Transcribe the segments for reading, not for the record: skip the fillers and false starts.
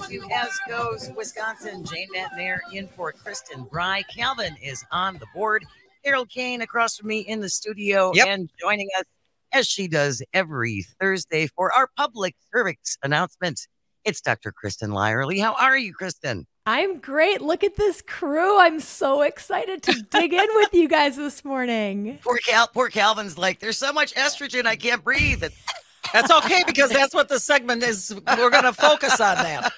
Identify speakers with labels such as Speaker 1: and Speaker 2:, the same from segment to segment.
Speaker 1: to As Goes Wisconsin. Jane McNair in for Kristen Bry. Calvin is on the board. Carole Kane across from me in the studio and joining us as she does every Thursday for our Public Cervix Announcement. It's Dr. Kristin Lyerly. How are you, Kristen?
Speaker 2: I'm great. Look at this crew. I'm so excited to dig in with you guys this morning.
Speaker 1: Poor Calvin's like, there's so much estrogen, I can't breathe.
Speaker 3: That's okay, because that's what the segment is. We're going to focus on that.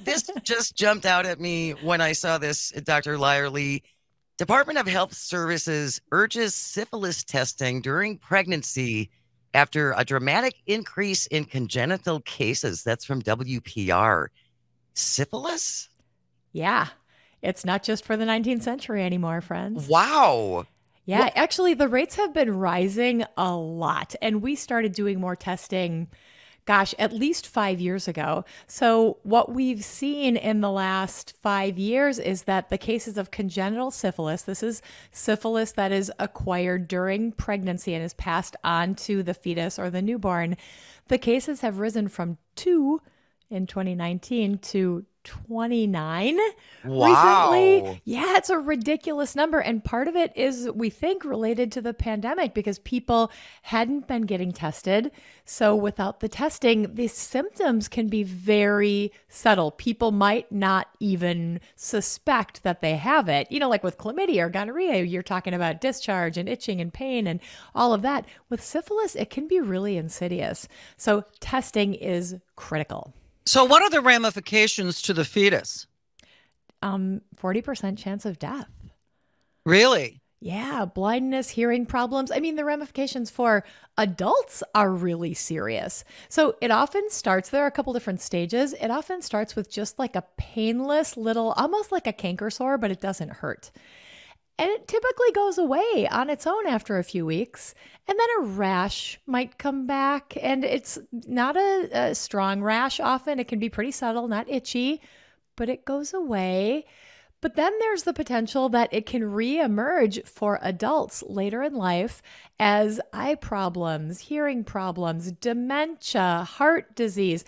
Speaker 1: This just jumped out at me when I saw this, Dr. Lyerly. Department of Health Services urges syphilis testing during pregnancy after a dramatic increase in congenital cases. That's from WPR. Syphilis?
Speaker 2: Yeah. It's not just for the 19th century anymore, friends.
Speaker 1: Wow.
Speaker 2: Yeah, actually, the rates have been rising a lot. And we started doing more testing, gosh, at least 5 years ago. So what we've seen in the last 5 years is that the cases of congenital syphilis, this is syphilis that is acquired during pregnancy and is passed on to the fetus or the newborn, the cases have risen from 2 in 2019 to 29 recently. Yeah, it's a ridiculous number. And part of it is, we think, related to the pandemic because people hadn't been getting tested. So without the testing, the symptoms can be very subtle. People might not even suspect that they have it. You know, like with chlamydia or gonorrhea, you're talking about discharge and itching and pain and all of that. With syphilis, it can be really insidious. So testing is critical.
Speaker 3: So what are the ramifications to the fetus?
Speaker 2: 40% chance of death.
Speaker 3: Really?
Speaker 2: Yeah, blindness, hearing problems. I mean, the ramifications for adults are really serious. So it often starts, there are a couple different stages. It often starts with just like a painless little, almost like a canker sore, but it doesn't hurt. And it typically goes away on its own after a few weeks. And then a rash might come back. And it's not a strong rash often. It can be pretty subtle, not itchy, but it goes away. But then there's the potential that it can reemerge for adults later in life as eye problems, hearing problems, dementia, heart disease.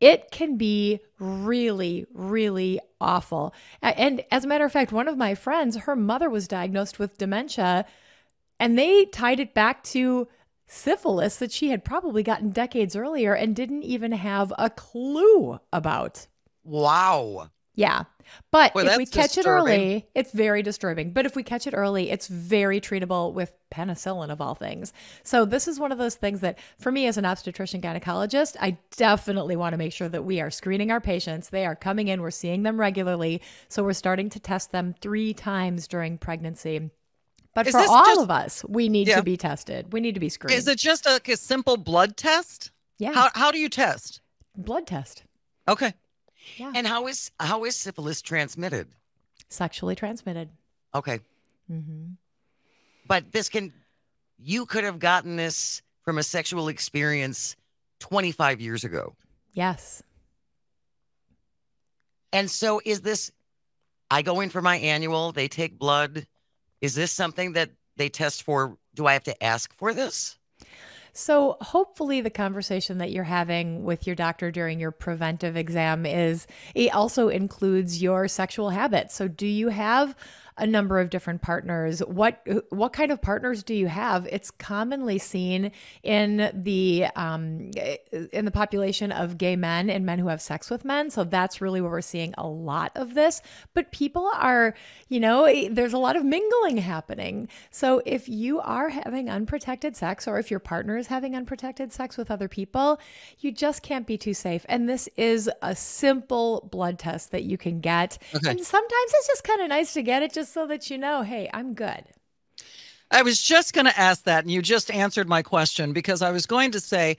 Speaker 2: It can be really, really awful. And as a matter of fact, one of my friends, her mother was diagnosed with dementia, and they tied it back to syphilis that she had probably gotten decades earlier and didn't even have a clue about.
Speaker 1: Wow.
Speaker 2: Yeah. But
Speaker 3: Well,
Speaker 2: if we
Speaker 3: that's
Speaker 2: catch it
Speaker 3: disturbing.
Speaker 2: early, it's very disturbing. But if we catch it early, it's very treatable with penicillin of all things. So this is one of those things that for me as an obstetrician gynecologist, I definitely want to make sure that we are screening our patients. They are coming in, we're seeing them regularly. So we're starting to test them 3 times during pregnancy. But
Speaker 3: Is
Speaker 2: for
Speaker 3: this
Speaker 2: all
Speaker 3: just-
Speaker 2: of us, we need to be tested. We need to be screened.
Speaker 3: Is it just a simple blood test?
Speaker 2: Yeah.
Speaker 3: How do you test?
Speaker 2: Blood test.
Speaker 3: Okay.
Speaker 2: Yeah.
Speaker 1: And how is syphilis transmitted?
Speaker 2: Sexually transmitted.
Speaker 1: Okay.
Speaker 2: Mm-hmm.
Speaker 1: But you could have gotten this from a sexual experience 25 years ago.
Speaker 2: Yes.
Speaker 1: And so I go in for my annual, they take blood. Is this something that they test for? Do I have to ask for this?
Speaker 2: So hopefully the conversation that you're having with your doctor during your preventive exam it also includes your sexual habits. So do you have a number of different partners? What kind of partners do you have? It's commonly seen in the population of gay men and men who have sex with men. So that's really where we're seeing a lot of this. But people are, there's a lot of mingling happening. So if you are having unprotected sex, or if your partner is having unprotected sex with other people, you just can't be too safe. And this is a simple blood test that you can get.
Speaker 3: Okay.
Speaker 2: And sometimes it's just kind of nice to get it just so that you know, hey, I'm good.
Speaker 3: I was just going to ask that, and you just answered my question, because I was going to say,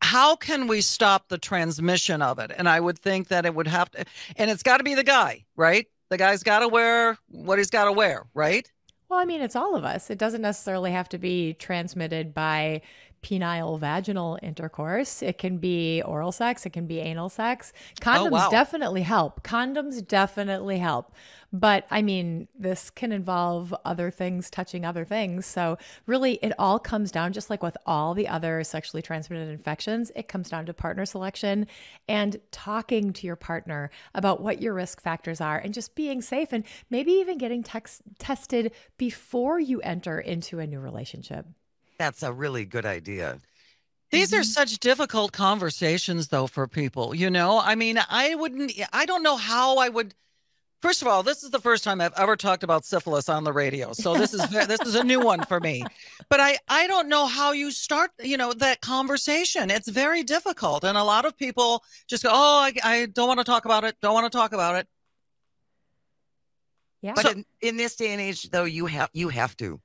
Speaker 3: how can we stop the transmission of it? And I would think that it would have to, and it's got to be the guy, right? The guy's got to wear what he's got to wear, right?
Speaker 2: Well, I mean, it's all of us. It doesn't necessarily have to be transmitted by penile vaginal intercourse. It can be oral sex. It can be anal sex.
Speaker 3: Oh,
Speaker 2: Condoms
Speaker 3: wow.
Speaker 2: definitely help. Condoms definitely help. But I mean, this can involve other things touching other things. So really, it all comes down, just like with all the other sexually transmitted infections, it comes down to partner selection and talking to your partner about what your risk factors are and just being safe, and maybe even getting tested before you enter into a new relationship.
Speaker 1: That's a really good idea.
Speaker 3: These are such difficult conversations, though, for people. I mean, I don't know how I would. First of all, this is the first time I've ever talked about syphilis on the radio. So this is a new one for me. But I don't know how you start, that conversation. It's very difficult. And a lot of people just go, oh, I don't want to talk about it. Don't want to talk about it.
Speaker 2: Yeah.
Speaker 1: But in this day and age, though, you have to.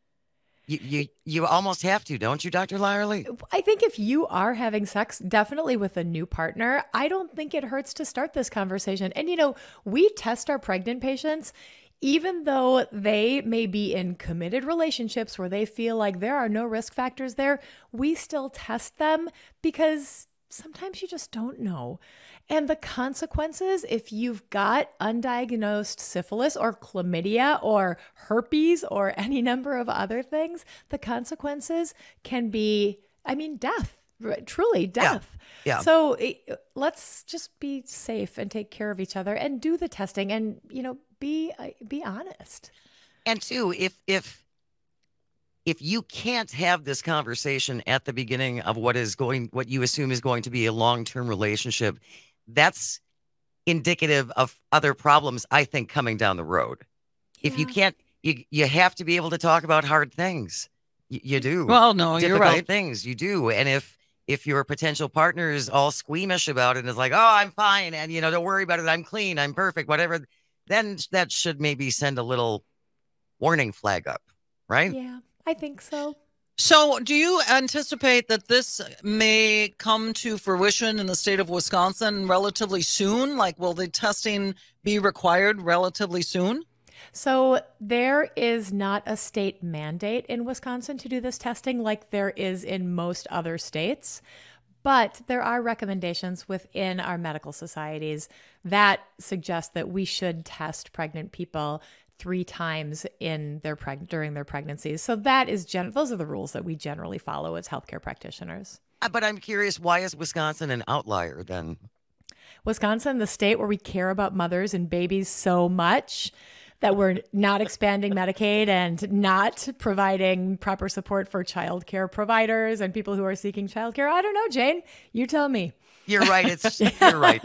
Speaker 1: You almost have to, don't you, Dr. Lyerly?
Speaker 2: I think if you are having sex, definitely with a new partner, I don't think it hurts to start this conversation. And, we test our pregnant patients, even though they may be in committed relationships where they feel like there are no risk factors there, we still test them because sometimes you just don't know. And the consequences, if you've got undiagnosed syphilis or chlamydia or herpes or any number of other things, the consequences can be, death, truly death.
Speaker 1: Yeah.
Speaker 2: So let's just be safe and take care of each other and do the testing and, be honest.
Speaker 1: And two, if you can't have this conversation at the beginning of what you assume is going to be a long-term relationship, that's indicative of other problems, I think, coming down the road. Yeah. If you can't, you have to be able to talk about hard things. You do.
Speaker 3: Well, no,
Speaker 1: difficult
Speaker 3: you're right.
Speaker 1: things you do. And if your potential partner is all squeamish about it and is like, oh, I'm fine, and don't worry about it, I'm clean, I'm perfect, whatever, then that should maybe send a little warning flag up, right?
Speaker 2: Yeah, I think so.
Speaker 3: So do you anticipate that this may come to fruition in the state of Wisconsin relatively soon? Like, will the testing be required relatively soon?
Speaker 2: So there is not a state mandate in Wisconsin to do this testing like there is in most other states. But there are recommendations within our medical societies that suggest that we should test pregnant people 3 times in during their pregnancies. So that is those are the rules that we generally follow as healthcare practitioners.
Speaker 1: But I'm curious, why is Wisconsin an outlier then?
Speaker 2: Wisconsin, the state where we care about mothers and babies so much that we're not expanding Medicaid and not providing proper support for childcare providers and people who are seeking childcare. I don't know, Jane. You tell me.
Speaker 1: You're right. You're right.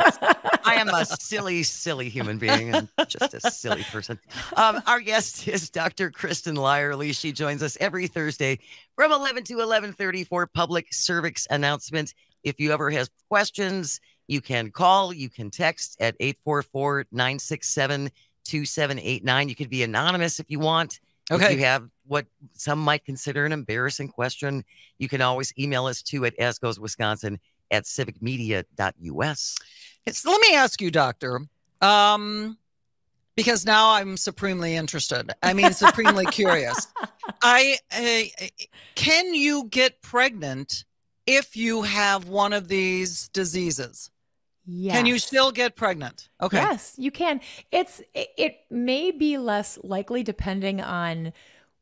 Speaker 1: I am a silly, silly human being and just a silly person. Our guest is Dr. Kristin Lyerly. She joins us every Thursday from 11 to 11:30 for Public Cervix Announcement. If you ever have questions, you can call, you can text at 844-967-2789. You could be anonymous if you want.
Speaker 3: Okay.
Speaker 1: If you have what some might consider an embarrassing question, you can always email us too at asgoeswisconsin@civicmedia.us.
Speaker 3: Let me ask you, doctor, because now I'm supremely interested. I mean, supremely curious. Can you get pregnant if you have one of these diseases?
Speaker 2: Yes.
Speaker 3: Can you still get pregnant? Okay.
Speaker 2: Yes, you can. It may be less likely depending on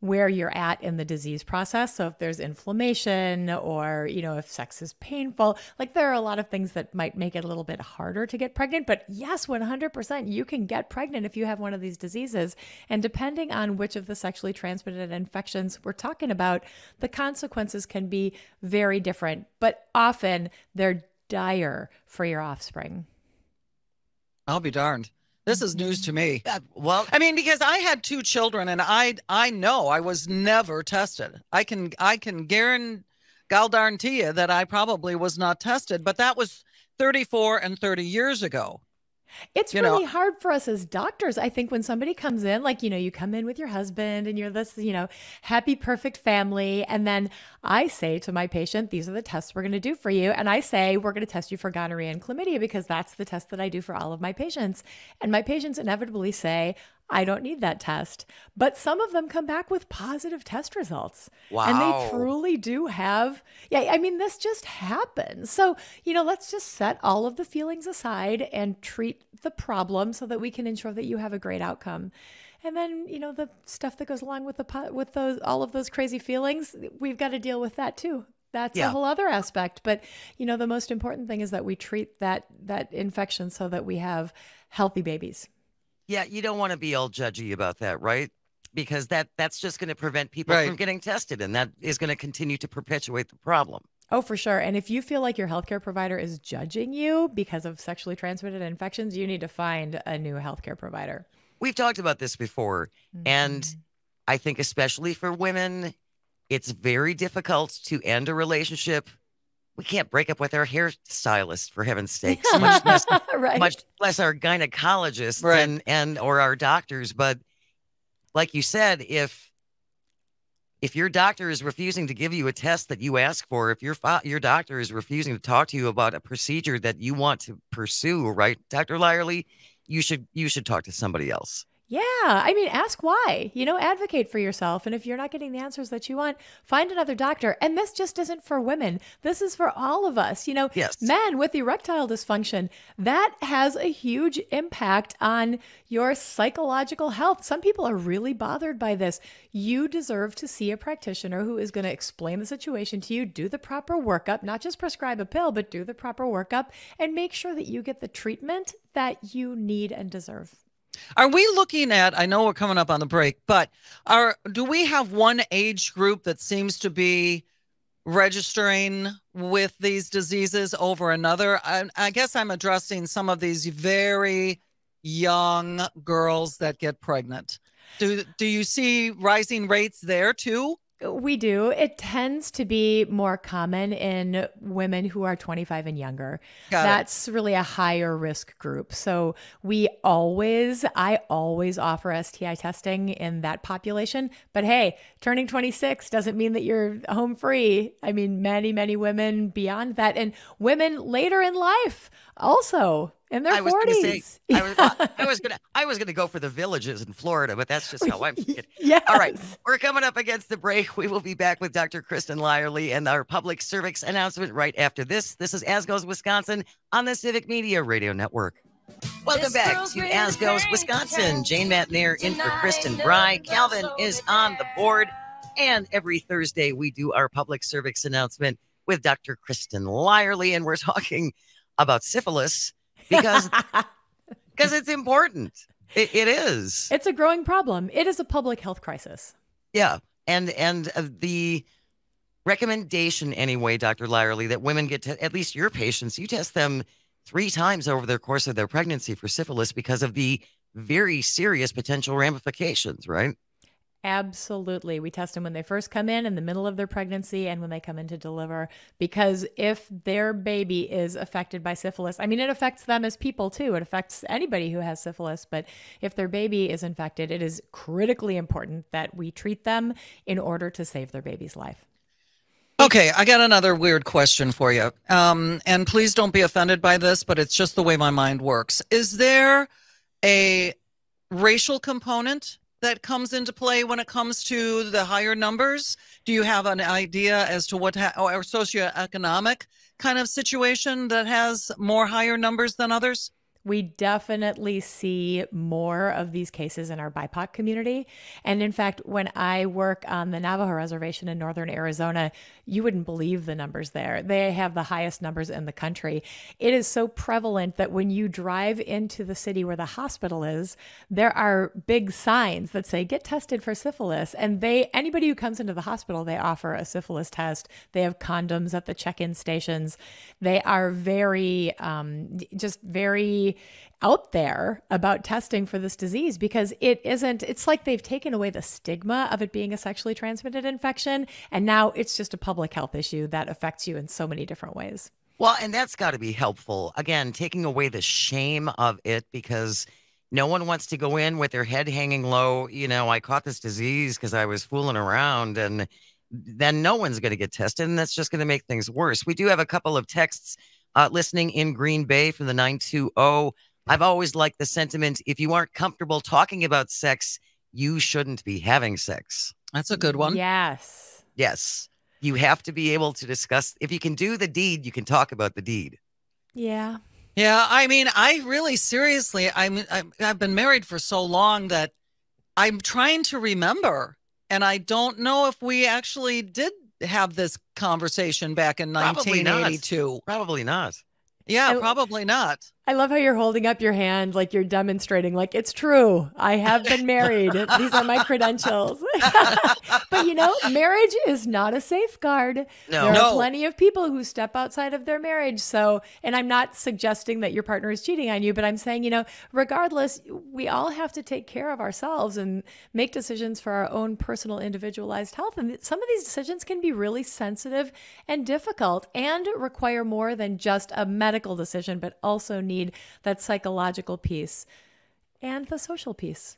Speaker 2: where you're at in the disease process. So if there's inflammation or, if sex is painful, like there are a lot of things that might make it a little bit harder to get pregnant. But yes, 100%, you can get pregnant if you have one of these diseases. And depending on which of the sexually transmitted infections we're talking about, the consequences can be very different, but often they're dire for your offspring.
Speaker 3: I'll be darned. This is news to me.
Speaker 1: Well,
Speaker 3: I mean, because I had 2 children and I know I was never tested. I can guarantee you that I probably was not tested, but that was 34 and 30 years ago.
Speaker 2: It's really hard for us as doctors. I think when somebody comes in, like, you come in with your husband and you're this, happy, perfect family. And then I say to my patient, these are the tests we're going to do for you. And I say, we're going to test you for gonorrhea and chlamydia because that's the test that I do for all of my patients. And my patients inevitably say, I don't need that test. But some of them come back with positive test results.
Speaker 1: Wow.
Speaker 2: And they truly do have, I mean, this just happens. So, let's just set all of the feelings aside and treat the problem so that we can ensure that you have a great outcome. And then, the stuff that goes along with all of those crazy feelings, we've got to deal with that too. That's a whole other aspect. But, the most important thing is that we treat that infection so that we have healthy babies.
Speaker 1: Yeah, you don't want to be all judgy about that, right? Because that's just going to prevent people from getting tested, and that is going to continue to perpetuate the problem.
Speaker 2: Oh, for sure. And if you feel like your healthcare provider is judging you because of sexually transmitted infections, you need to find a new healthcare provider.
Speaker 1: We've talked about this before, and I think especially for women, it's very difficult to end a relationship. We can't break up with our hairstylist, for heaven's sakes, much less our gynecologists and or our doctors. But like you said, if your doctor is refusing to give you a test that you ask for, if your doctor is refusing to talk to you about a procedure that you want to pursue, right, Dr. Lyerly, you should talk to somebody else.
Speaker 2: Yeah. I mean, ask why, advocate for yourself. And if you're not getting the answers that you want, find another doctor. And this just isn't for women. This is for all of us.
Speaker 1: Yes.
Speaker 2: Men with erectile dysfunction, that has a huge impact on your psychological health. Some people are really bothered by this. You deserve to see a practitioner who is going to explain the situation to you, do the proper workup, not just prescribe a pill, but do the proper workup and make sure that you get the treatment that you need and deserve.
Speaker 3: Are we looking at, I know we're coming up on the break, but do we have one age group that seems to be registering with these diseases over another? I guess I'm addressing some of these very young girls that get pregnant. Do you see rising rates there too?
Speaker 2: We do. It tends to be more common in women who are 25 and younger. That's really a higher risk group. So I always offer STI testing in that population. But hey, turning 26 doesn't mean that you're home free. I mean, many, many women beyond that, and women later in life also. In their 40s.
Speaker 1: I was gonna go for the villages in Florida, but that's just how I'm thinking.
Speaker 2: Yes.
Speaker 1: All right, we're coming up against the break. We will be back with Dr. Kristin Lyerly and our public cervix announcement right after this. This is As Goes Wisconsin on the Civic Media Radio Network. Welcome back to As Goes Wisconsin. Jane Matnair in for Kristen Bry. Calvin is on the board, and every Thursday we do our public cervix announcement with Dr. Kristin Lyerly, and we're talking about syphilis. Because it's important. It is.
Speaker 2: It's a growing problem. It is a public health crisis.
Speaker 1: Yeah. And the recommendation anyway, Dr. Lyerly, that women get to, at least your patients, you test them 3 times over the course of their pregnancy for syphilis because of the very serious potential ramifications, right?
Speaker 2: Absolutely. We test them when they first come in the middle of their pregnancy, and when they come in to deliver, because if their baby is affected by syphilis, I mean, it affects them as people too. It affects anybody who has syphilis, but if their baby is infected, it is critically important that we treat them in order to save their baby's life.
Speaker 3: Okay, I got another weird question for you. And please don't be offended by this, but it's just the way my mind works. Is there a racial component that comes into play when it comes to the higher numbers? Do you have an idea as to what or socioeconomic kind of situation that has more higher numbers than others?
Speaker 2: We definitely see more of these cases in our BIPOC community. And in fact, when I work on the Navajo Reservation in northern Arizona, you wouldn't believe the numbers there. They have the highest numbers in the country. It is so prevalent that when you drive into the city where the hospital is, there are big signs that say, get tested for syphilis. And anybody who comes into the hospital, they offer a syphilis test. They have condoms at the check-in stations. They are very, just very out there about testing for this disease, because it's like they've taken away the stigma of it being a sexually transmitted infection. And now it's just a public health issue that affects you in so many different ways.
Speaker 1: Well, and that's got to be helpful. Again, taking away the shame of it, because no one wants to go in with their head hanging low. I caught this disease because I was fooling around, and then no one's going to get tested. And that's just going to make things worse. We do have a couple of texts listening in Green Bay from the 920. I've always liked the sentiment, if you aren't comfortable talking about sex, you shouldn't be having sex.
Speaker 3: That's a good one.
Speaker 2: Yes.
Speaker 1: Yes. You have to be able to discuss. If you can do the deed, you can talk about the deed.
Speaker 2: Yeah.
Speaker 3: Yeah. I mean, I really seriously, I've been married for so long that I'm trying to remember. And I don't know if we actually did have this conversation back in 1982.
Speaker 1: Probably not.
Speaker 3: Yeah, probably not.
Speaker 2: I love how you're holding up your hand like you're demonstrating, like, it's true. I have been married. These are my credentials. But, marriage is not a safeguard.
Speaker 1: No.
Speaker 2: There are plenty of people who step outside of their marriage. So, and I'm not suggesting that your partner is cheating on you, but I'm saying, regardless, we all have to take care of ourselves and make decisions for our own personal individualized health. And some of these decisions can be really sensitive and difficult and require more than just a medical decision, but also need that psychological piece and the social piece.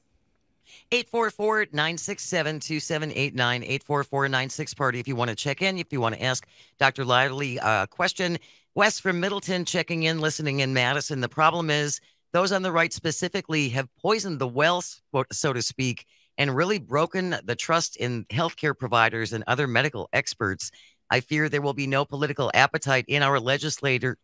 Speaker 1: 844-967-2789, 844-96-PARTY if you want to check in, if you want to ask Dr. Lyerly a question. Wes from Middleton checking in, listening in Madison. The problem is those on the right specifically have poisoned the well, so to speak, and really broken the trust in healthcare providers and other medical experts. I fear there will be no political appetite in our legislature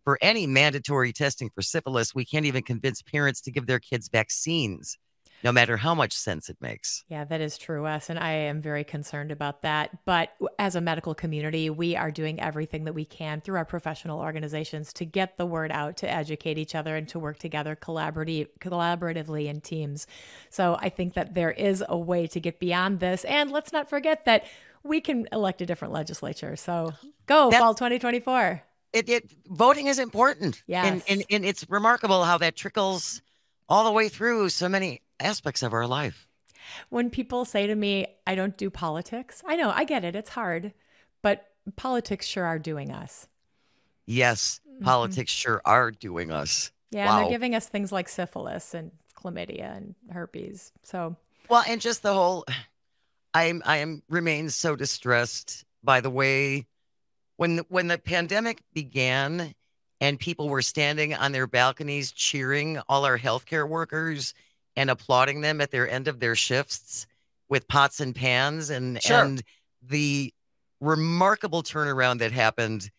Speaker 1: for any mandatory testing for syphilis. We can't even convince parents to give their kids vaccines, no matter how much sense it makes.
Speaker 2: Yeah, that is true, Wes, and I am very concerned about that. But as a medical community, we are doing everything that we can through our professional organizations to get the word out, to educate each other, and to work together collaboratively in teams. So I think that there is a way to get beyond this. And let's not forget that we can elect a different legislature. So go, fall 2024.
Speaker 1: Voting is important.
Speaker 2: Yes.
Speaker 1: And it's remarkable how that trickles all the way through so many aspects of our life.
Speaker 2: When people say to me, I don't do politics, I know, I get it. It's hard, but politics sure are doing us.
Speaker 1: Yes, politics sure are doing us.
Speaker 2: Yeah,
Speaker 1: wow.
Speaker 2: And they're giving us things like syphilis and chlamydia and herpes. So,
Speaker 1: well, and just the whole, I remain so distressed by the way when the pandemic began and people were standing on their balconies cheering all our healthcare workers and applauding them at their end of their shifts with pots and pans and the remarkable turnaround that happened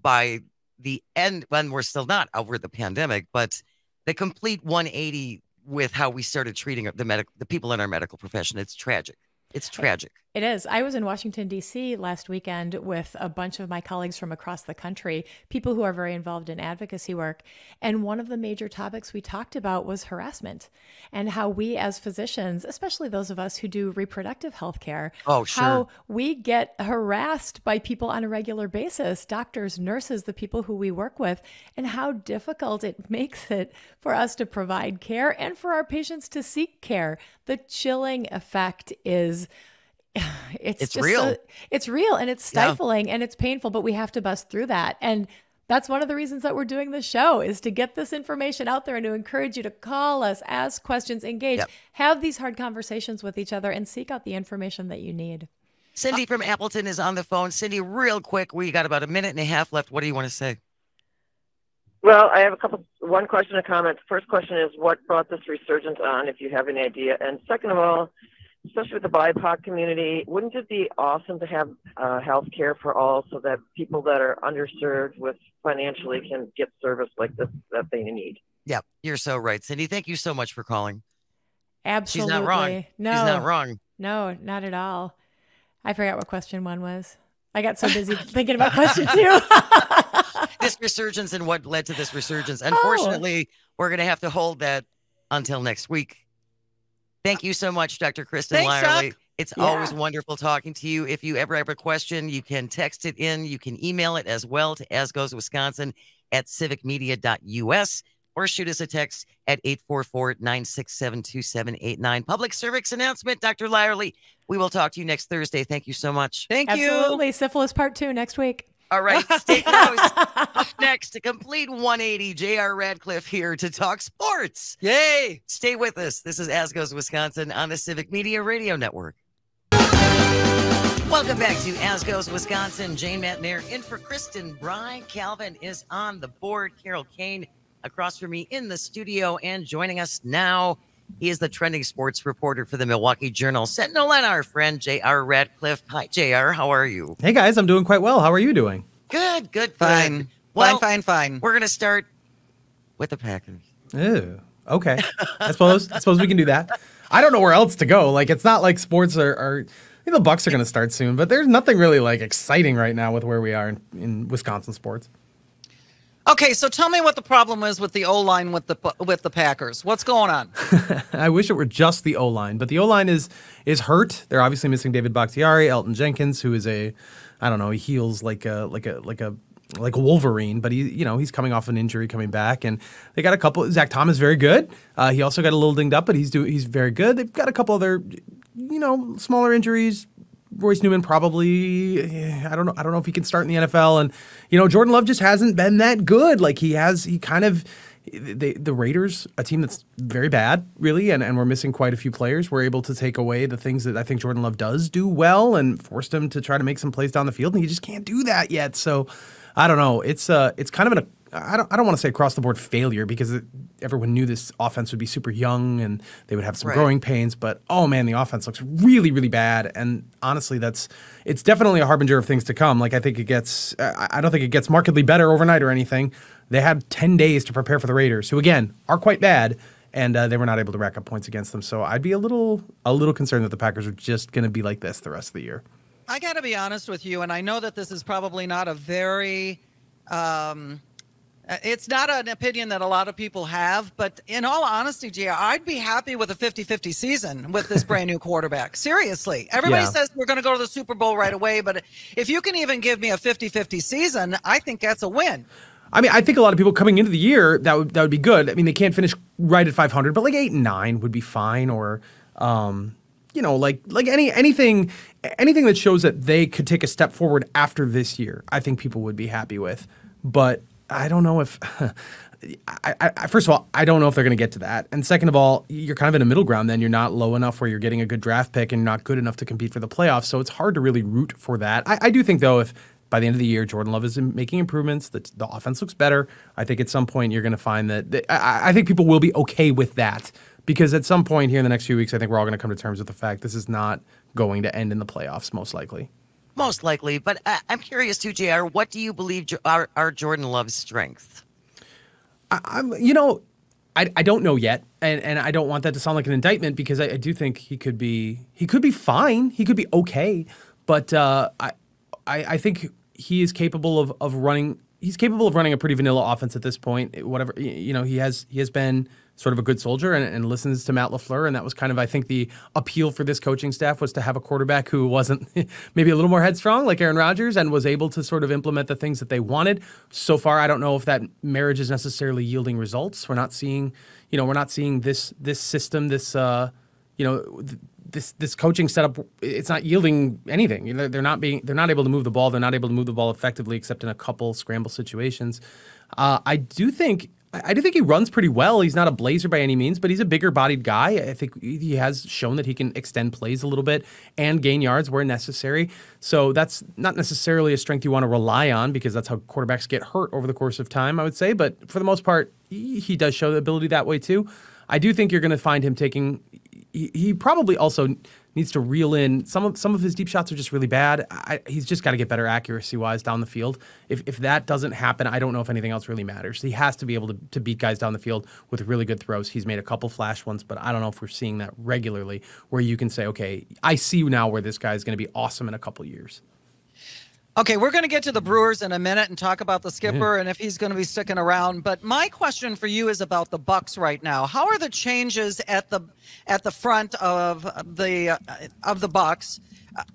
Speaker 1: by the end, when we're still not over the pandemic, but the complete 180 with how we started treating the people in our medical profession. It's tragic. It's tragic.
Speaker 2: It is. I was in Washington, D.C. last weekend with a bunch of my colleagues from across the country, people who are very involved in advocacy work. And one of the major topics we talked about was harassment and how we as physicians, especially those of us who do reproductive health care, how we get harassed by people on a regular basis, doctors, nurses, the people who we work with, and how difficult it makes it for us to provide care and for our patients to seek care. The chilling effect is... It's
Speaker 1: real.
Speaker 2: It's real and it's stifling and it's painful, but we have to bust through that. And that's one of the reasons that we're doing this show, is to get this information out there and to encourage you to call us, ask questions, engage, have these hard conversations with each other, and seek out the information that you need.
Speaker 1: Cindy from Appleton is on the phone. Cindy, real quick, we got about a minute and a half left. What do you want to say?
Speaker 4: Well, I have one question, a comment. First question is, what brought this resurgence on, if you have any idea? And second of all, especially with the BIPOC community, wouldn't it be awesome to have health care for all so that people that are underserved with financially can get service like this that they need?
Speaker 1: Yeah, you're so right, Cindy. Thank you so much for calling.
Speaker 2: Absolutely.
Speaker 1: She's not wrong.
Speaker 2: No,
Speaker 1: she's not wrong.
Speaker 2: No, not at all. I forgot what question one was. I got so busy thinking about question two.
Speaker 1: This resurgence and what led to this resurgence. Unfortunately, we're going to have to hold that until next week. Thank you so much, Dr. Kristin Lyerly.
Speaker 3: Doc.
Speaker 1: It's always wonderful talking to you. If you ever have a question, you can text it in. You can email it as well to asgoeswisconsin@civicmedia.us or shoot us a text at 844-967-2789. Public Cervix Announcement, Dr. Lyerly. We will talk to you next Thursday. Thank you so much.
Speaker 3: Thank you.
Speaker 2: Absolutely. Syphilis Part 2 next week.
Speaker 1: All right, stay close. Up next, a complete 180. JR Radcliffe here to talk sports.
Speaker 3: Yay!
Speaker 1: Stay with us. This is As Goes Wisconsin on the Civic Media Radio Network. Welcome back to As Goes Wisconsin. Jane Matnair in for Kristen. Brian Calvin is on the board. Carole Kane across from me in the studio and joining us now, he is the trending sports reporter for the Milwaukee Journal Sentinel and our friend JR Radcliffe. Hi, JR. How are you?
Speaker 5: Hey, guys. I'm doing quite well. How are you doing?
Speaker 1: Good, good,
Speaker 3: Fine.
Speaker 1: good. Well,
Speaker 3: Fine.
Speaker 1: We're going to start with the Packers.
Speaker 5: Ew. Okay. I suppose we can do that. I don't know where else to go. Like, it's not like sports are the Bucks are going to start soon, but there's nothing really like exciting right now with where we are in Wisconsin sports.
Speaker 3: Okay, so tell me what the problem is with the O-line with the Packers. What's going on?
Speaker 5: I wish it were just the O-line, but the O-line is hurt. They're obviously missing David Bakhtiari, Elton Jenkins, who is he heals like a Wolverine, but he's coming off an injury, coming back, and they got a couple. Zach Thomas, very good. He also got a little dinged up, but he's very good. They've got a couple other, smaller injuries. Royce Newman probably, I don't know if he can start in the NFL, and Jordan Love just hasn't been that good. Like the Raiders, a team that's very bad, really, and we're missing quite a few players. We're able to take away the things that I think Jordan Love does do well and forced him to try to make some plays down the field, and he just can't do that yet. So I don't know. It's kind of I don't want to say across the board failure because everyone knew this offense would be super young and they would have some growing pains. But oh man, the offense looks really, really bad. And honestly, it's definitely a harbinger of things to come. Like I don't think it gets markedly better overnight or anything. They had 10 days to prepare for the Raiders, who again are quite bad, and they were not able to rack up points against them. So I'd be a little concerned that the Packers are just going to be like this the rest of the year.
Speaker 3: I got to be honest with you, and I know that this is probably not a very it's not an opinion that a lot of people have, but in all honesty, JR, I'd be happy with a 50-50 season with this brand new quarterback. Seriously. Everybody says we're going to go to the Super Bowl right away, but if you can even give me a 50-50 season, I think that's a win.
Speaker 5: I mean, I think a lot of people coming into the year, that would be good. I mean, they can't finish right at 500, but like 8-9 would be fine, or anything that shows that they could take a step forward after this year, I think people would be happy with. But I don't know if first of all, I don't know if they're going to get to that. And second of all, you're kind of in a middle ground then. You're not low enough where you're getting a good draft pick and you're not good enough to compete for the playoffs. So it's hard to really root for that. I do think, though, if by the end of the year, Jordan Love is making improvements, the offense looks better, I think at some point you're going to find that I think people will be okay with that. Because at some point here in the next few weeks, I think we're all going to come to terms with the fact this is not going to end in the playoffs, most likely.
Speaker 1: Most likely, but I'm curious too, JR. What do you believe are Jordan Love's strengths?
Speaker 5: I don't know yet, and I don't want that to sound like an indictment because I do think he could be fine, he could be okay, but I think he is capable of running. He's capable of running a pretty vanilla offense at this point. Whatever he has been sort of a good soldier and listens to Matt LaFleur, and that was kind of, I think, the appeal for this coaching staff was to have a quarterback who wasn't maybe a little more headstrong like Aaron Rodgers and was able to sort of implement the things that they wanted. So far, I don't know if that marriage is necessarily yielding results. We're not seeing this system, this coaching setup. It's not yielding anything. They're not able to move the ball. They're not able to move the ball effectively, except in a couple scramble situations. I do think he runs pretty well. He's not a blazer by any means, but he's a bigger-bodied guy. I think he has shown that he can extend plays a little bit and gain yards where necessary. So that's not necessarily a strength you want to rely on because that's how quarterbacks get hurt over the course of time, I would say. But for the most part, he does show the ability that way too. I do think you're going to find him taking – he probably also needs to reel in. Some of his deep shots are just really bad. He's just got to get better accuracy-wise down the field. If that doesn't happen, I don't know if anything else really matters. He has to be able to beat guys down the field with really good throws. He's made a couple flash ones, but I don't know if we're seeing that regularly where you can say, okay, I see now where this guy is going to be awesome in a couple years.
Speaker 3: Okay, we're going to get to the Brewers in a minute and talk about the skipper and if he's going to be sticking around. But my question for you is about the Bucks right now. How are the changes at the front of the Bucks?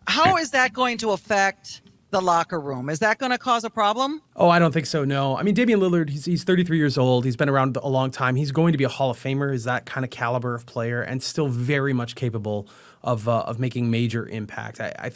Speaker 3: How is that going to affect the locker room? Is that going to cause a problem?
Speaker 5: Oh, I don't think so, no. I mean, Damian Lillard, he's 33 years old. He's been around a long time. He's going to be a Hall of Famer, is that kind of caliber of player, and still very much capable of making major impact. I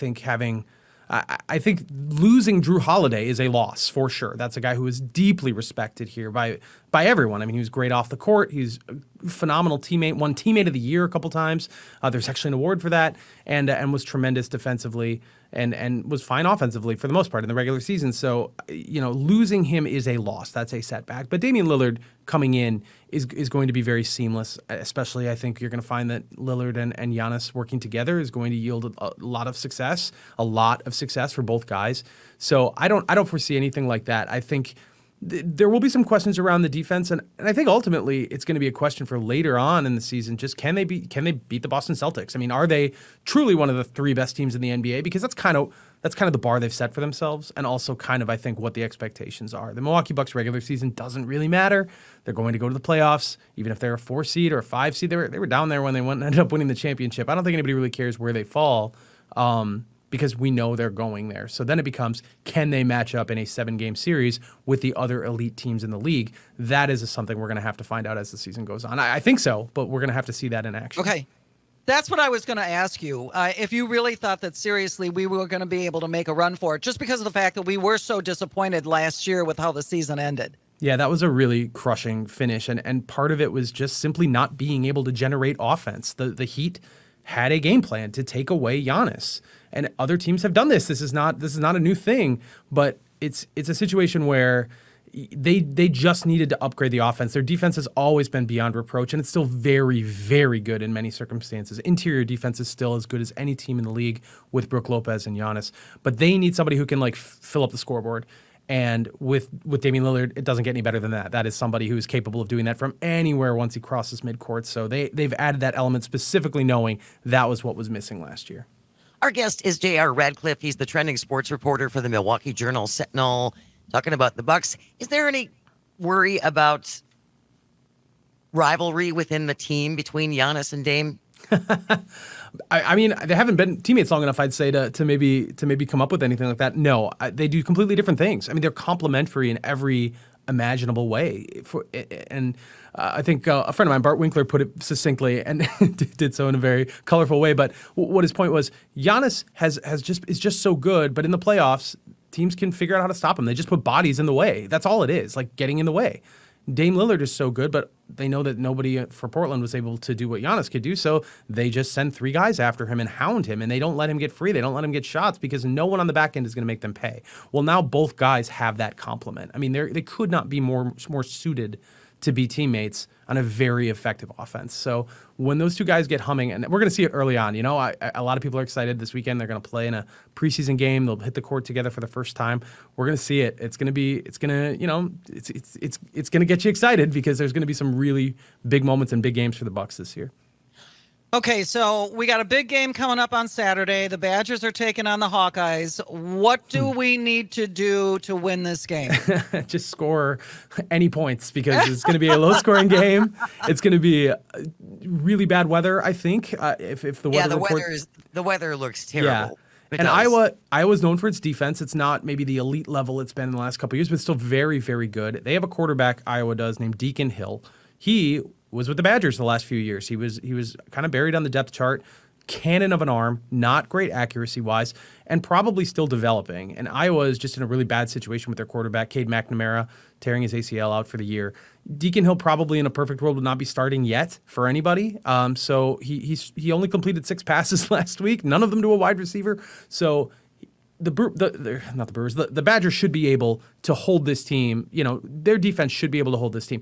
Speaker 5: think losing Drew Holiday is a loss for sure. That's a guy who is deeply respected here by everyone. I mean, he was great off the court. He's a phenomenal teammate, won Teammate of the Year a couple times. There's actually an award for that, and was tremendous defensively. and was fine offensively for the most part in the regular season. So, losing him is a loss. That's a setback. But Damian Lillard coming in is going to be very seamless, especially I think you're going to find that Lillard and Giannis working together is going to yield a lot of success for both guys. So I don't foresee anything like that. I think there will be some questions around the defense, and I think ultimately it's going to be a question for later on in the season. Just can they beat the Boston Celtics? I mean, are they truly one of the 3 best teams in the NBA? Because that's kind of the bar they've set for themselves, and also kind of I think what the expectations are. The Milwaukee Bucks regular season doesn't really matter. They're going to go to the playoffs, even if they're a 4 seed or a 5 seed. They were down there when they ended up winning the championship. I don't think anybody really cares where they fall. Because we know they're going there. So then it becomes, can they match up in a 7-game series with the other elite teams in the league? That is something we're going to have to find out as the season goes on. I think so, but we're going to have to see that in action.
Speaker 3: Okay. That's what I was going to ask you. If you really thought that seriously we were going to be able to make a run for it, just because of the fact that we were so disappointed last year with how the season ended.
Speaker 5: Yeah, that was a really crushing finish. And part of it was just simply not being able to generate offense. The Heat had a game plan to take away Giannis. And other teams have done this. This is not a new thing, but it's a situation where they just needed to upgrade the offense. Their defense has always been beyond reproach, and it's still very, very good in many circumstances. Interior defense is still as good as any team in the league with Brook Lopez and Giannis, but they need somebody who can fill up the scoreboard. And with Damian Lillard, it doesn't get any better than that. That is somebody who is capable of doing that from anywhere once he crosses midcourt. So they've added that element specifically knowing that was what was missing last year.
Speaker 1: Our guest is JR Radcliffe. He's the trending sports reporter for the Milwaukee Journal-Sentinel, talking about the Bucks. Is there any worry about rivalry within the team between Giannis and Dame?
Speaker 5: I mean, they haven't been teammates long enough, I'd say, to maybe come up with anything like that. No, they do completely different things. I mean, they're complementary in every imaginable way. I think a friend of mine, Bart Winkler, put it succinctly and did so in a very colorful way. But what his point was, Giannis is just so good, but in the playoffs, teams can figure out how to stop him. They just put bodies in the way. That's all it is, like getting in the way. Dame Lillard is so good, but they know that nobody for Portland was able to do what Giannis could do, so they just send 3 guys after him and hound him, and they don't let him get free. They don't let him get shots because no one on the back end is going to make them pay. Well, now both guys have that complement. I mean, they could not be more suited to be teammates on a very effective offense. So when those 2 guys get humming, and we're going to see it early on, a lot of people are excited this weekend. They're going to play in a preseason game. They'll hit the court together for the first time. We're going to see it. It's going to get you excited because there's going to be some really big moments and big games for the Bucks this year.
Speaker 3: Okay, so we got a big game coming up on Saturday. The Badgers are taking on the Hawkeyes. What do we need to do to win this game?
Speaker 5: Just score any points because it's going to be a low-scoring game. It's going to be really bad weather, I think. If the weather
Speaker 1: the weather looks terrible.
Speaker 5: Yeah. And Iowa's known for its defense. It's not maybe the elite level it's been in the last couple of years, but still very, very good. They have a quarterback, Iowa does, named Deacon Hill. He was with the Badgers the last few years. He was kind of buried on the depth chart. Cannon of an arm, not great accuracy-wise, and probably still developing. And Iowa is just in a really bad situation with their quarterback, Cade McNamara, tearing his ACL out for the year. Deacon Hill probably in a perfect world would not be starting yet for anybody. So he only completed 6 passes last week, none of them to a wide receiver. So the Badgers should be able to hold this team. Their defense should be able to hold this team,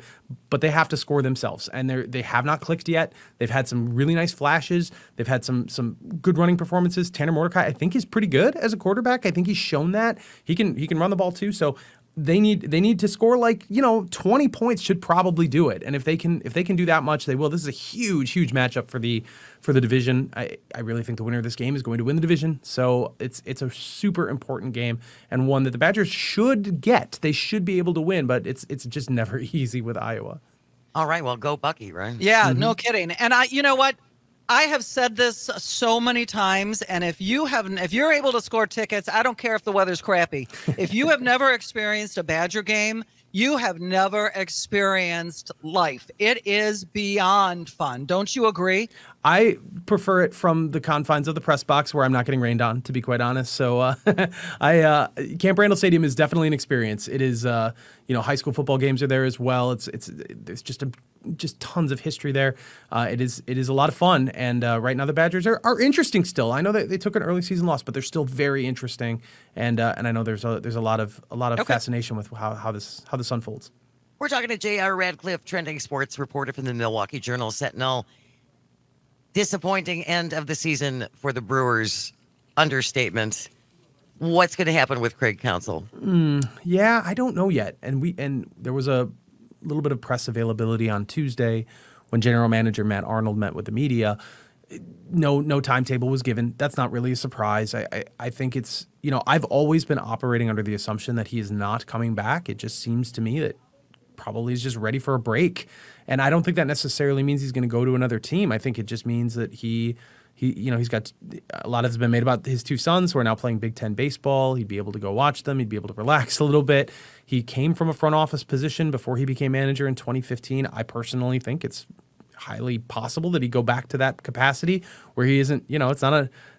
Speaker 5: but they have to score themselves, and they have not clicked yet. They've had some really nice flashes. They've had some good running performances. Tanner Mordecai, I think, is pretty good as a quarterback. I think he's shown that he can run the ball too. So they need to score 20 points should probably do it. And if they can do that much, they will. This is a huge matchup for the division. I really think the winner of this game is going to win the division. So it's a super important game and one that the Badgers should get. They should be able to win, but it's just never easy with Iowa.
Speaker 1: All right, well, go Bucky, right?
Speaker 3: Yeah, no kidding. And you know what? I have said this so many times, and if you're able to score tickets, I don't care if the weather's crappy. If you have never experienced a Badger game, you have never experienced life. It is beyond fun. Don't you agree?
Speaker 5: I prefer it from the confines of the press box where I'm not getting rained on, to be quite honest. So Camp Randall Stadium is definitely an experience. It is, high school football games are there as well. There's just tons of history there. It is a lot of fun. And right now the Badgers are interesting still. I know that they took an early season loss, but they're still very interesting. And I know there's a lot of fascination with how this unfolds.
Speaker 1: We're talking to JR Radcliffe, trending sports reporter from the Milwaukee Journal-Sentinel. Disappointing end of the season for the Brewers. Understatement. What's going to happen with Craig Counsell?
Speaker 5: Yeah, I don't know yet. And there was a little bit of press availability on Tuesday when general manager Matt Arnold met with the media. No timetable was given. That's not really a surprise. I think it's, I've always been operating under the assumption that he is not coming back. It just seems to me that probably is just ready for a break. And I don't think that necessarily means he's going to go to another team. I think it just means that he's got a lot has been made about his two sons who are now playing Big Ten baseball. He'd be able to go watch them. He'd be able to relax a little bit. He came from a front office position before he became manager in 2015. I personally think it's highly possible that he'd go back to that capacity where he isn't, it's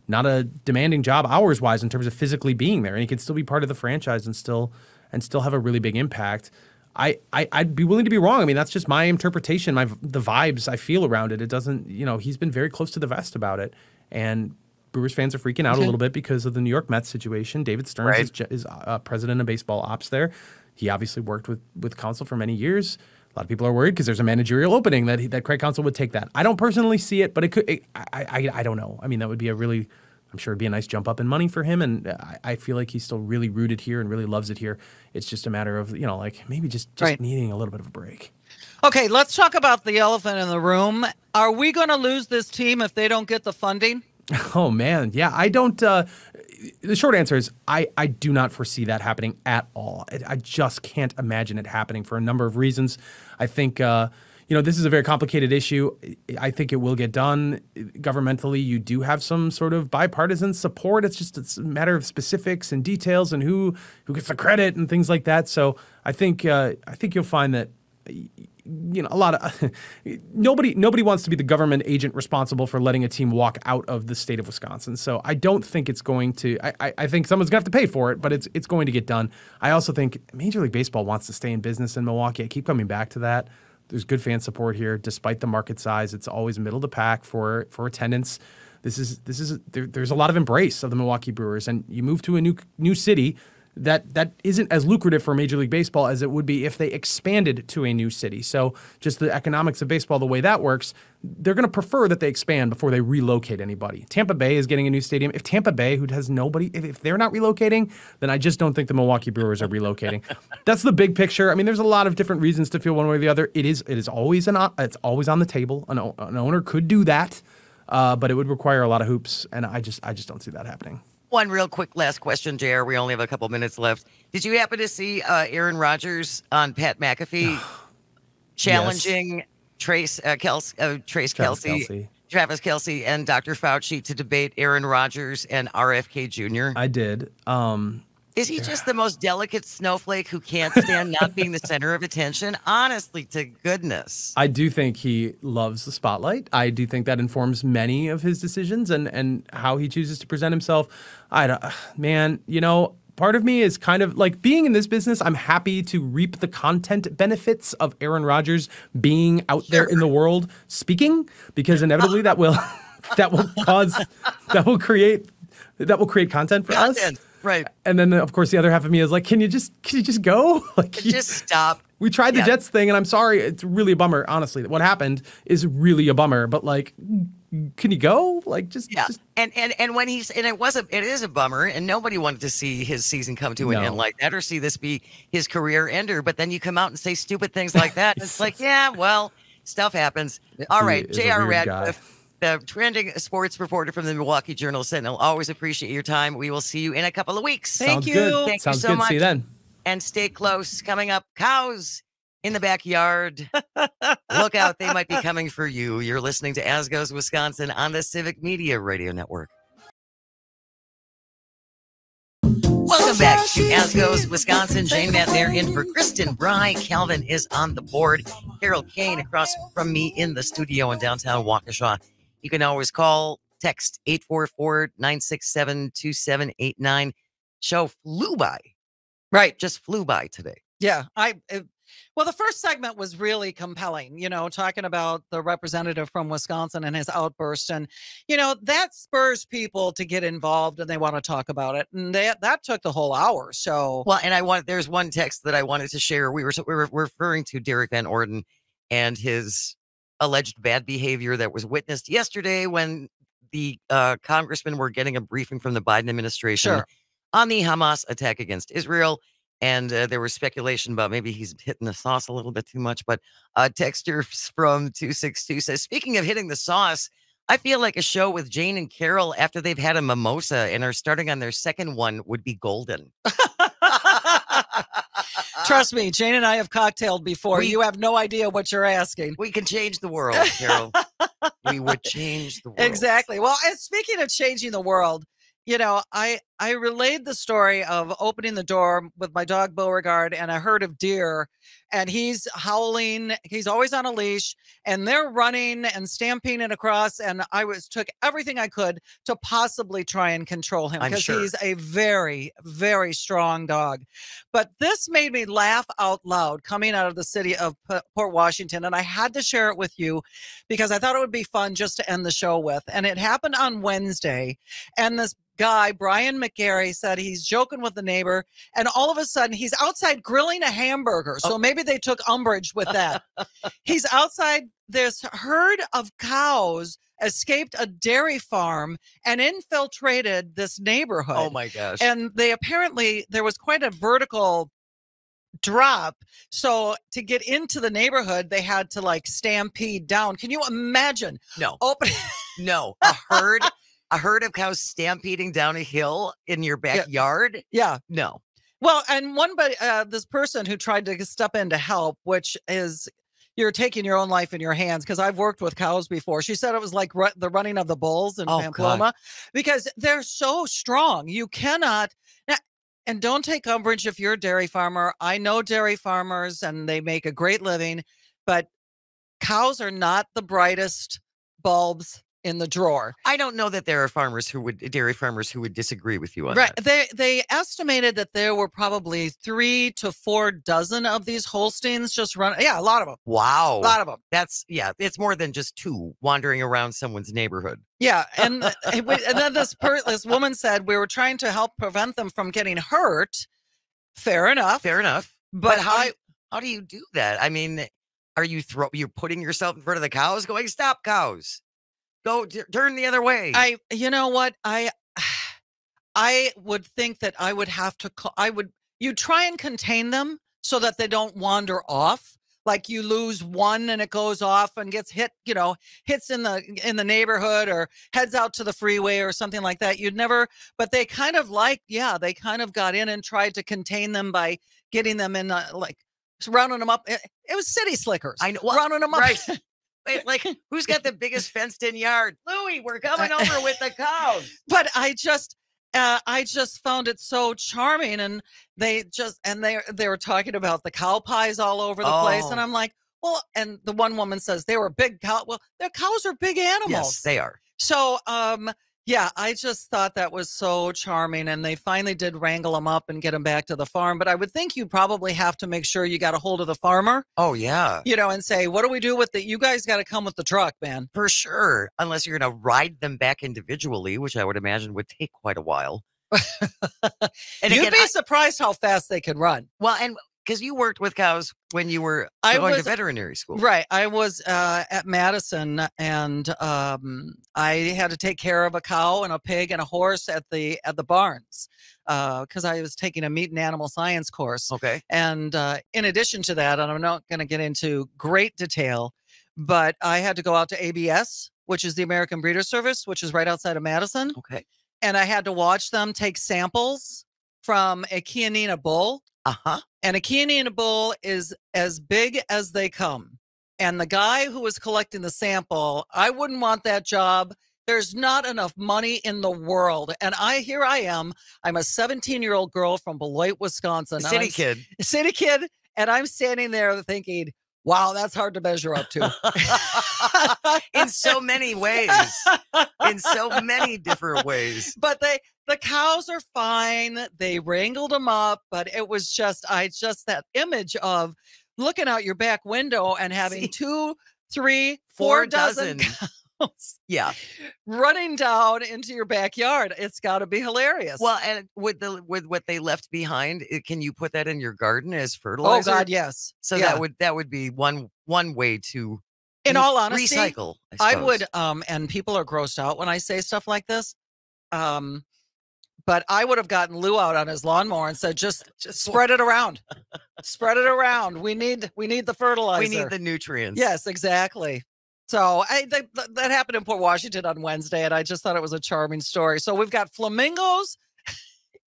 Speaker 5: not a demanding job hours wise in terms of physically being there. And he can still be part of the franchise and still have a really big impact. I'd be willing to be wrong. I mean, that's just my interpretation, the vibes I feel around it. It doesn't, he's been very close to the vest about it. And Brewers fans are freaking out a little bit because of the New York Mets situation. David Stearns is president of baseball ops there. He obviously worked with Counsell for many years. A lot of people are worried because there's a managerial opening that Craig Counsell would take that. I don't personally see it, but it could. I don't know. I mean, that would be I'm sure it'd be a nice jump up in money for him, and I feel like he's still really rooted here and really loves it here. It's just a matter of, maybe just needing a little bit of a break.
Speaker 3: Okay, let's talk about the elephant in the room. Are we going to lose this team if they don't get the funding?
Speaker 5: Oh, man. Yeah, I don't. The short answer is I do not foresee that happening at all. I just can't imagine it happening for a number of reasons. I think this is a very complicated issue. I think it will get done. Governmentally, you do have some sort of bipartisan support. It's a matter of specifics and details and who gets the credit and things like that. So I think you'll find that a lot of nobody wants to be the government agent responsible for letting a team walk out of the state of Wisconsin. So I don't think it's going to. I think someone's going to have to pay for it, but it's going to get done. I also think Major League Baseball wants to stay in business in Milwaukee. I keep coming back to that. There's good fan support here, despite the market size. It's always middle of the pack for attendance. There's a lot of embrace of the Milwaukee Brewers, and you move to a new city that isn't as lucrative for Major League Baseball as it would be if they expanded to a new city. So just the economics of baseball, the way that works, they're going to prefer that they expand before they relocate anybody. Tampa Bay is getting a new stadium. If Tampa Bay, who has nobody, if they're not relocating, then I just don't think the Milwaukee Brewers are relocating. That's the big picture. I mean, there's a lot of different reasons to feel one way or the other. It is always it's always on the table. An owner could do that, but it would require a lot of hoops, and I just don't see that happening.
Speaker 1: One real quick last question, JR. We only have a couple minutes left. Did you happen to see Aaron Rodgers on Pat McAfee challenging Travis Kelce and Dr. Fauci to debate Aaron Rodgers and RFK Jr.?
Speaker 5: I did.
Speaker 1: Is he just the most delicate snowflake who can't stand not being the center of attention? Honestly, to goodness.
Speaker 5: I do think he loves the spotlight. I do think that informs many of his decisions and how he chooses to present himself. Part of me is kind of like being in this business. I'm happy to reap the content benefits of Aaron Rodgers being out there in the world speaking, because inevitably that will create content for us.
Speaker 1: Right.
Speaker 5: And then, of course, the other half of me is like, can you just go? Like,
Speaker 1: just stop.
Speaker 5: We tried the Jets thing, and I'm sorry. It's really a bummer, honestly. What happened is really a bummer. But, like, can you go? Like, just.
Speaker 1: And when it is a bummer, and nobody wanted to see his season come to an end like that or see this be his career ender. But then you come out and say stupid things like that. And it's like, stuff happens. All right, JR Radcliffe. The trending sports reporter from the Milwaukee Journal-Sentinel. Always appreciate your time. We will see you in a couple of weeks.
Speaker 5: Thank you so much. See you then.
Speaker 1: And stay close. Coming up, cows in the backyard. Look out. They might be coming for you. You're listening to As Goes Wisconsin on the Civic Media Radio Network. Welcome back to As Goes Wisconsin. Jane Matt there in for Kristen Bry. Calvin is on the board. Carole Kane across from me in the studio in downtown Waukesha. You can always call, text 844-967-2789. Show flew by.
Speaker 3: Right.
Speaker 1: Just flew by today.
Speaker 3: Yeah. Well, the first segment was really compelling, talking about the representative from Wisconsin and his outburst. And, that spurs people to get involved and they want to talk about it. And that took the whole hour. So,
Speaker 1: well, and there's one text that I wanted to share. We were referring to Derek Van Orden and his alleged bad behavior that was witnessed yesterday when the congressmen were getting a briefing from the Biden administration on the Hamas attack against Israel. And there was speculation about maybe he's hitting the sauce a little bit too much. But texter from 262 says, speaking of hitting the sauce, I feel like a show with Jane and Carole after they've had a mimosa and are starting on their second one would be golden.
Speaker 3: Trust me, Jane and I have cocktailed before. You have no idea what you're asking.
Speaker 1: We can change the world, Carole. We would change the world.
Speaker 3: Exactly. Well, and speaking of changing the world, I relayed the story of opening the door with my dog Beauregard and a herd of deer, and he's howling. He's always on a leash, and they're running and stampeding across. And I took everything I could to possibly try and control him because he's a very, very strong dog. But this made me laugh out loud coming out of the city of Port Washington, and I had to share it with you because I thought it would be fun just to end the show with. And it happened on Wednesday, and this guy, Brian McGarry, said he's joking with the neighbor, and all of a sudden he's outside grilling a hamburger. So maybe they took umbrage with that. He's outside. This herd of cows escaped a dairy farm and infiltrated this neighborhood.
Speaker 1: Oh my gosh.
Speaker 3: And there was quite a vertical drop. So to get into the neighborhood, they had to stampede down. Can you imagine?
Speaker 1: No. No. A herd of cows stampeding down a hill in your backyard?
Speaker 3: Yeah.
Speaker 1: No.
Speaker 3: Well, and this person who tried to step in to help, which is you're taking your own life in your hands, because I've worked with cows before. She said it was like the running of the bulls in Pamplona because they're so strong. You cannot. And don't take umbrage if you're a dairy farmer. I know dairy farmers and they make a great living, but cows are not the brightest bulbs in the drawer.
Speaker 1: I don't know that there are dairy farmers who would disagree with you on that.
Speaker 3: They estimated that there were probably 3 to 4 dozen of these Holsteins just running. Yeah, a lot of them.
Speaker 1: Wow.
Speaker 3: A lot of them.
Speaker 1: It's more than just 2 wandering around someone's neighborhood.
Speaker 3: Yeah. And then this woman said we were trying to help prevent them from getting hurt. Fair enough.
Speaker 1: But how do you do that? I mean, are you're putting yourself in front of the cows going, stop cows? Go turn the other way.
Speaker 3: You know what? I would think that I would have to you try and contain them so that they don't wander off. Like you lose one and it goes off and gets hit, hits in the neighborhood or heads out to the freeway or something like that. But they kind of they kind of got in and tried to contain them by getting them in rounding them up. It was city slickers.
Speaker 1: I know.
Speaker 3: Rounding them up.
Speaker 1: Right. Wait, who's got the biggest fenced-in yard? Louie, we're coming over with the cows.
Speaker 3: But I just found it so charming, and they were talking about the cow pies all over the place, and I'm like, well, and the one woman says they were big cow. Well, their cows are big animals.
Speaker 1: Yes, they are.
Speaker 3: So, yeah, I just thought that was so charming, and they finally did wrangle them up and get them back to the farm. But I would think you probably have to make sure you got a hold of the farmer.
Speaker 1: Oh, yeah.
Speaker 3: And say, what do we do with it? You guys got to come with the truck, man.
Speaker 1: For sure. Unless you're going to ride them back individually, which I would imagine would take quite a while.
Speaker 3: And you'd be surprised how fast they can run.
Speaker 1: Well, and because you worked with cows when you were going to veterinary school.
Speaker 3: Right. I was at Madison, and I had to take care of a cow and a pig and a horse at the barns because I was taking a meat and animal science course.
Speaker 1: Okay.
Speaker 3: And in addition to that, and I'm not going to get into great detail, but I had to go out to ABS, which is the American Breeder Service, which is right outside of Madison.
Speaker 1: Okay.
Speaker 3: And I had to watch them take samples from a Chianina bull.
Speaker 1: Uh-huh.
Speaker 3: And a Chianina bull is as big as they come. And the guy who was collecting the sample, I wouldn't want that job. There's not enough money in the world. And here I am. I'm a 17-year-old girl from Beloit, Wisconsin.
Speaker 1: City kid.
Speaker 3: And I'm standing there thinking, Wow, that's hard to measure up to.
Speaker 1: In so many ways. In so many different ways.
Speaker 3: But the cows are fine. They wrangled them up, but it was just that image of looking out your back window and having 2, 3, 4 dozen cows
Speaker 1: yeah,
Speaker 3: running down into your backyard. It's got to be hilarious.
Speaker 1: Well, and with what they left behind, can you put that in your garden as fertilizer?
Speaker 3: Oh God, yes.
Speaker 1: So that would be one way to,
Speaker 3: in all honesty,
Speaker 1: recycle.
Speaker 3: I would, and people are grossed out when I say stuff like this. But I would have gotten Lou out on his lawnmower and said, just spread it around. Spread it around. We need the fertilizer.
Speaker 1: We need the nutrients.
Speaker 3: Yes, exactly. So that happened in Port Washington on Wednesday, and I just thought it was a charming story. So we've got flamingos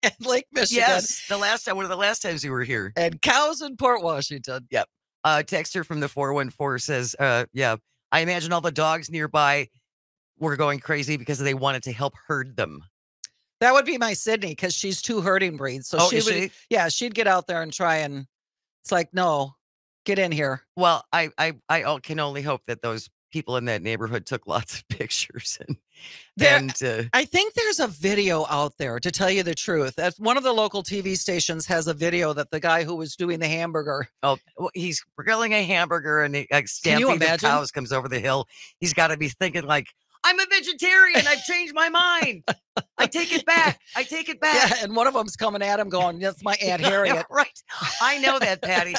Speaker 3: in Lake Michigan.
Speaker 1: Yes, one of the last times you were here.
Speaker 3: And cows in Port Washington.
Speaker 1: Yep. Texter from the 414 says, yeah, I imagine all the dogs nearby were going crazy because they wanted to help herd them.
Speaker 3: That would be my Sydney, because she's 2 herding breeds. So she'd get out there and try, and it's like, no, get in here.
Speaker 1: Well, I can only hope that those people in that neighborhood took lots of pictures.
Speaker 3: I think there's a video out there, to tell you the truth. One of the local TV stations has a video that the guy who was doing the hamburger.
Speaker 1: Oh, well, he's grilling a hamburger, and a stampede of cows comes over the hill. He's got to be thinking like, I'm a vegetarian. I've changed my mind. I take it back. I take it back.
Speaker 3: Yeah, and one of them's coming at him going, that's my Aunt Harriet.
Speaker 1: Right. I know that, Patty.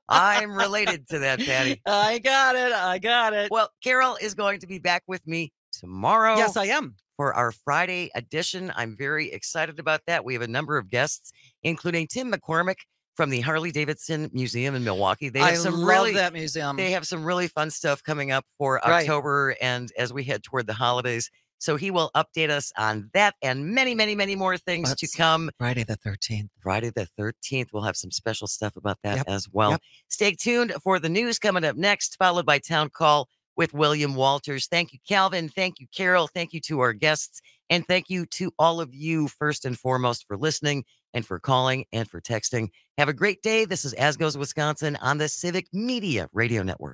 Speaker 1: I'm related to that, Patty.
Speaker 3: I got it.
Speaker 1: Well, Carole is going to be back with me tomorrow.
Speaker 3: Yes, I am.
Speaker 1: For our Friday edition. I'm very excited about that. We have a number of guests, including Tim McCormick from the Harley-Davidson Museum in Milwaukee. They have
Speaker 3: love that museum.
Speaker 1: They have some really fun stuff coming up for October and as we head toward the holidays. So he will update us on that and many, many, many more things to come.
Speaker 3: Friday the 13th.
Speaker 1: Friday the 13th. We'll have some special stuff about that as well. Yep. Stay tuned for the news coming up next, followed by Town Call with William Walters. Thank you, Calvin. Thank you, Carole. Thank you to our guests. And thank you to all of you, first and foremost, for listening and for calling and for texting. Have a great day. This is As Goes Wisconsin on the Civic Media Radio Network.